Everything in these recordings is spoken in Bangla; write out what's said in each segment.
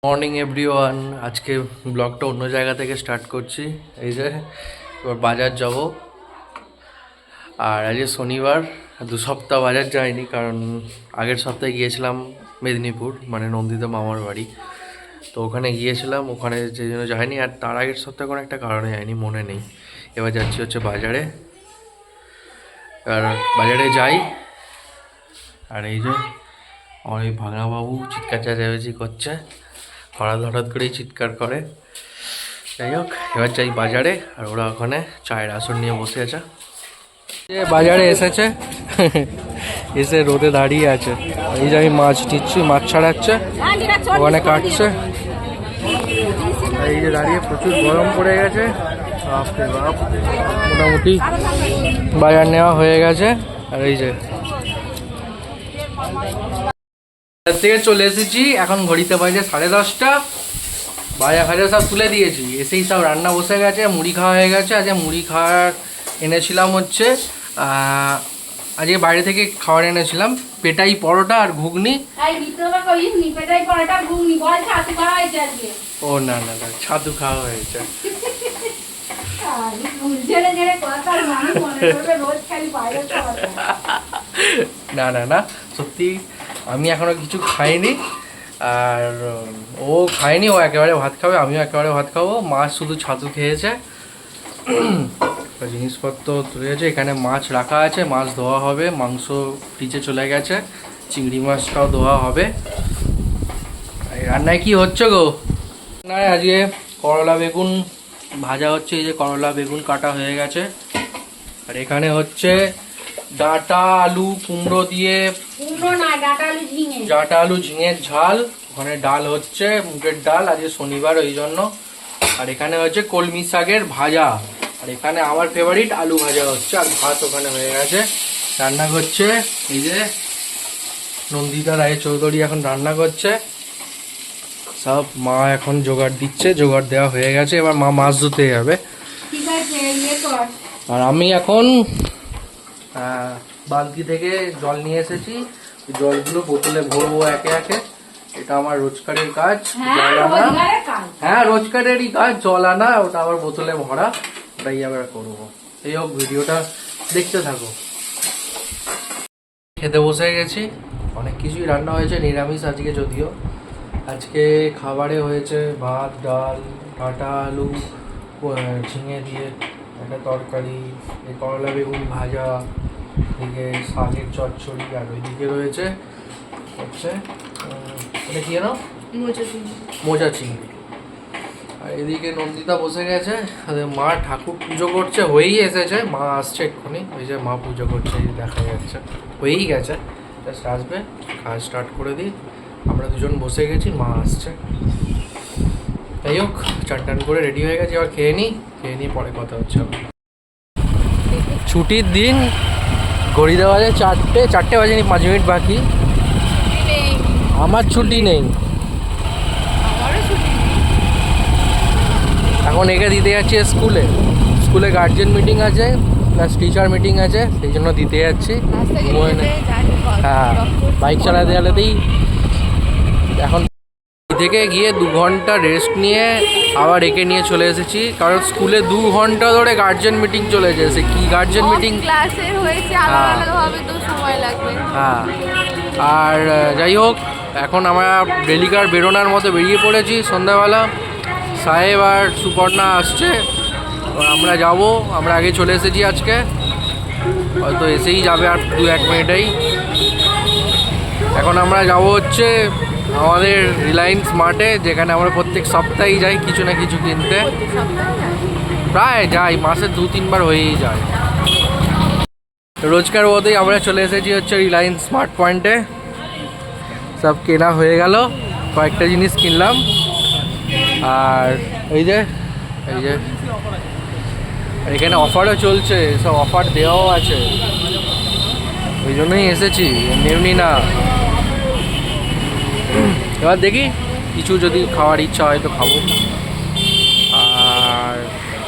Morning everyone. আজকে ব্লগটা অন্য জায়গা থেকে স্টার্ট করছি। এই যে এবার বাজার যাব, আর আজকে শনিবার। 2 সপ্তাহ বাজার যাইনি, কারণ আগের সপ্তাহে গিয়েছিলাম মেদিনীপুর, মানে নন্দিতা মামার বাড়ি। তো ওখানে গিয়েছিলাম, ওখানে যে জন্য যাইনি। আর তার আগের সপ্তাহে কোনো একটা কারণে যাইনি, মনে নেই। এবার যাচ্ছি হচ্ছে বাজারে। আর বাজারে যাই, আর এই যে আমার এই ভাঙাবাবু চিৎকার চেঁচামেচি করছে, হঠাৎ হঠাৎ করেই চিৎকার করে। যাই হোক, এবার যাই বাজারে, আর ওরা ওখানে চায়ের আসন নিয়ে বসে আছে। বাজারে এসেছে, এসে রোদে দাঁড়িয়ে আছে। এই যে আমি মাছ দিচ্ছি, মাছ ছাড়াচ্ছে, ওখানে কাটছে। এই যে দাঁড়িয়ে, প্রচুর গরম পড়ে গেছে। বাপরে বাপ, মোটামুটি বাজার নেওয়া হয়ে গেছে। আর এই যে থেকে চলে এসেছি, এখন ঘড়িতে বাজে 10:30। বাজার ফাজার সব তুলে দিয়েছি, এসেই সব রান্না বসে গেছে, মুড়ি খাওয়া হয়ে গেছে। আজকে মুড়ি খাওয়ার এনেছিলাম হচ্ছে, আজকে বাইরে থেকে খাবার এনেছিলাম পেটাই পরোটা আর ঘুগনি। ও না না না, ছাতু খাওয়া হয়েছে। না না না, সত্যি আমি এখনো কিছু খাইনি, আর ও খায়নি। ও একেবারে ভাত খাবে, আমিও একেবারে ভাত খাবো। মাছ শুধু ছাতু খেয়েছে। জিনিসপত্র তুলেছে, এখানে মাছ রাখা আছে, মাছ ধোয়া হবে। মাংস ফ্রিজে চলে গেছে, চিংড়ি মাছটাও ধোয়া হবে। রান্নায় কি হচ্ছে গো? না, আজকে করলা বেগুন ভাজা হচ্ছে। এই যে করলা বেগুন কাটা হয়ে গেছে। আর এখানে হচ্ছে ডাঁটা আলু কুমড়ো দিয়ে, ডাঁটা আলু ঝিঙের ঝাল। ওখানে ডাল হচ্ছে, মুগের ডাল, আজকে শনিবার ওই জন্য। আর এখানে হচ্ছে কলমি শাকের ভাজা। আর এখানে আমার ফেভারিট আলু ভাজা হচ্ছে, আর ভাত ওখানে হয়ে গেছে। রান্না করছে এই যে নন্দিতা রায় চৌধুরী, এখন রান্না করছে। সব মা এখন জোগাড় দিচ্ছে, জোগাড় দেওয়া হয়ে গেছে। এবার মা মাছ ধুতে যাবে। আর আমি এখন বালতি থেকে জল নিয়ে এসেছি, জলগুলো বোতলে ভরবো একে একে। এটা আমার রোজকারের কাজ, জল আনা। হ্যাঁ, রোজকারেরই কাজ, জল আনা, ওটা আবার বোতলে ভরা, ওটাই আবার করবো। এই হোক, ভিডিওটা দেখতে থাকো। খেতে বসে গেছি, অনেক কিছুই রান্না হয়েছে, নিরামিষ আজকে। যদিও আজকে খাবারে হয়েছে ভাত, ডাল, ডাঁটা আলু ঝিঙে দিয়ে একটা তরকারি, এই করলা বেগুন ভাজা, এদিকে শাকের চচ্চড়ি, আর ওইদিকে রয়েছে হচ্ছে এটা কি জানো, মোচা চিংড়ি। আর এদিকে নন্দিতা বসে গেছে, মা ঠাকুর পুজো করছে, হয়েই এসেছে। মা আসছে এক্ষুনি, ওই যে মা পুজো করছে, এই দেখা যাচ্ছে, হয়েই গেছে। জাস্ট আসবে, কাজ স্টার্ট করে দিই। আমরা দুজন বসে গেছি, মা আসছে। যাই হোক, চান টান করে রেডি হয়ে গেছি, এবার খেয়ে নিই, পরে কথা হচ্ছে। ছুটির দিন, ঘড়িতে বাজে 4টে বাজেনি, 5 মিনিট বাকি। আমার ছুটি নেই, এখন একে দিতে যাচ্ছি স্কুলে গার্জেন মিটিং আছে, প্লাস টিচার মিটিং আছে, সেই জন্য দিতে যাচ্ছি। হ্যাঁ, বাইক চালাতে চালাতেই এখন থেকে গিয়ে 2 ঘন্টা রেস্ট নিয়ে আবার একে নিয়ে চলে এসেছি, কারণ স্কুলে 2 ঘন্টা ধরে গার্জেন মিটিং চলে এসেছে। কি গার্জেন মিটিং? হ্যাঁ, আর যাই হোক, এখন আমরা ডেলিকার বেরোনোর মতো বেরিয়ে পড়েছি। সন্ধ্যাবেলা সাহেব আর সুপর্ণা আসছে, আমরা যাব। আমরা আগে চলে এসেছি আজকে, হয়তো এসেই যাবে আর 2-1 মিনিটেই। এখন আমরা যাব হচ্ছে আমাদের রিলায়েন্স মার্টে, যেখানে আমরা প্রত্যেক সপ্তাহেই যাই কিছু না কিছু কিনতে। প্রায় যাই, মাসে 2-3 বার হয়েই যায়। রোজকার মতোই আমরা চলে এসেছি হচ্ছে রিলায়েন্স স্মার্ট পয়েন্টে। সব কেনা হয়ে গেল, কয়েকটা জিনিস কিনলাম। আর এই যে এখানে অফারও চলছে, সব অফার দেওয়াও আছে, ওই জন্যই এসেছি, এমনি না। এবার দেখি, কিছু যদি খাওয়ার ইচ্ছা হয় তো খাবো। আর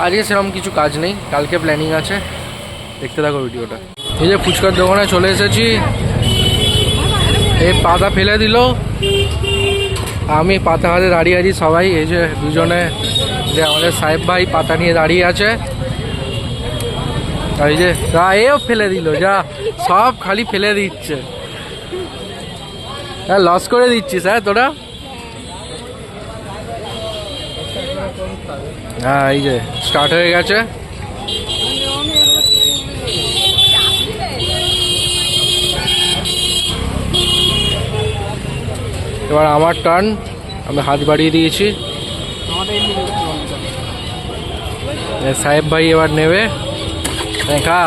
আজকে সেরকম কিছু কাজ নেই, কালকে প্ল্যানিং আছে, দেখতে থাকো ভিডিওটা। এই যে ফুচকার দোকানে চলে এসেছি, এই পাতা ফেলে দিল, আমি পাতা হাতে দাঁড়িয়ে আছি, সবাই এই যে দুজনে, যে আমাদের সাহেব ভাই পাতা নিয়ে দাঁড়িয়ে আছে। এই যে এও ফেলে দিল, যা সব খালি ফেলে দিচ্ছে। হ্যাঁ, লস করে দিচ্ছিস হ্যাঁ তোরা। হ্যাঁ, এই যে স্টার্ট হয়ে গেছে। এবার আমার টার্ন, আমি হাত বাড়িয়ে দিয়েছি। সাহেব ভাই এবার নেবে, দেখা।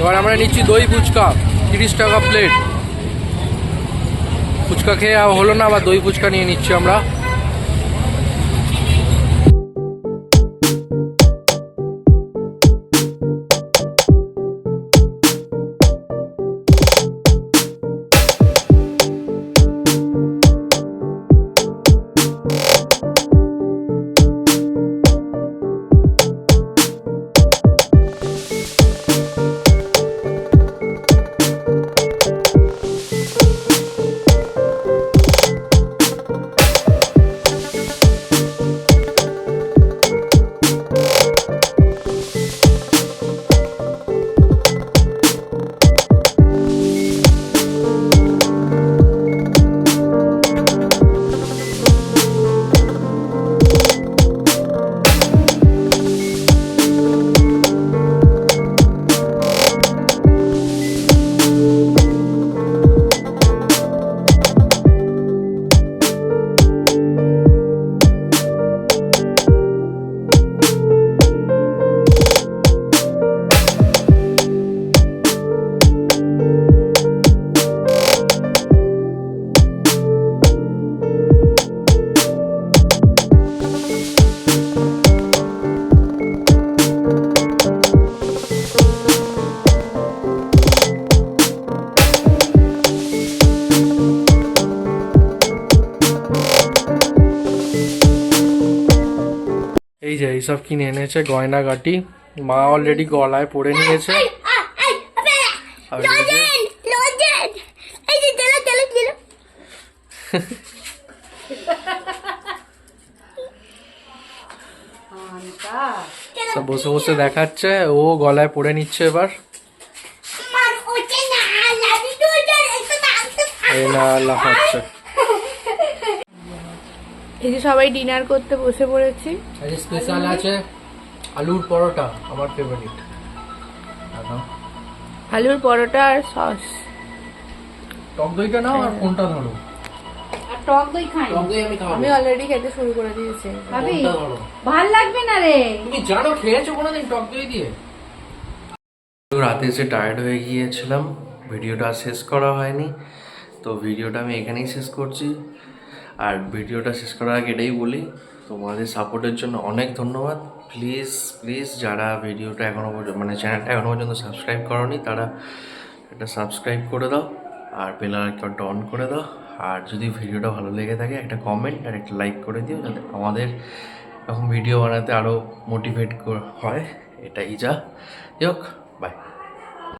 এবার আমরা নিচ্ছি দই ফুচকা, 30 টাকা প্লেট। ফুচকা খেয়ে হলো না, আবার দই ফুচকা নিয়ে নিচ্ছি আমরা। এই যে এইসব কিনে এনেছে গয়নাগাটি, মা অলরেডি গলায় পরে নিয়েছে। আর এই যে সব বসে বসে দেখাচ্ছে, ও গলায় পরে নিচ্ছে এবার। এই না লাফাচ্ছে। এই যে সবাই ডিনার করতে বসে পড়েছি। আজ স্পেশাল আছে আলুর পরোটা, আমার ফেভারিট। আলুর পরোটা আর সস। টক দইটা নাও আর কোনটা ধরো। আর টক দই খাই। টক দই আমি খাবো। আমি অলরেডি খেতে শুরু করে দিয়েছি। খাবি? কোনটা ধরো? ভাল লাগবে না রে। তুমি জানো খেয়েছো কোনোদিন টক দই দিয়ে? রাতে এসে টায়ার্ড হয়ে গিয়েছিলাম, ভিডিওটা শেষ করা হয়নি, তো ভিডিওটা আমি এখানেই শেষ করছি। আর ভিডিওটা শেষ করার আগে এটাই বলি, তোমাদের সাপোর্টের জন্য অনেক ধন্যবাদ। প্লিজ প্লিজ যারা ভিডিওটা এখনও পর্যন্ত মানে চ্যানেলটা এখনও পর্যন্ত সাবস্ক্রাইব করোনি, তারা এটা সাবস্ক্রাইব করে দাও আর বেল আইকনটা অন করে দাও। আর যদি ভিডিওটা ভালো লেগে থাকে একটা কমেন্ট আর একটা লাইক করে দিও, যাতে আমাদের এখন ভিডিও বানাতে আরও মোটিভেট হয়। এটাই যা হোক।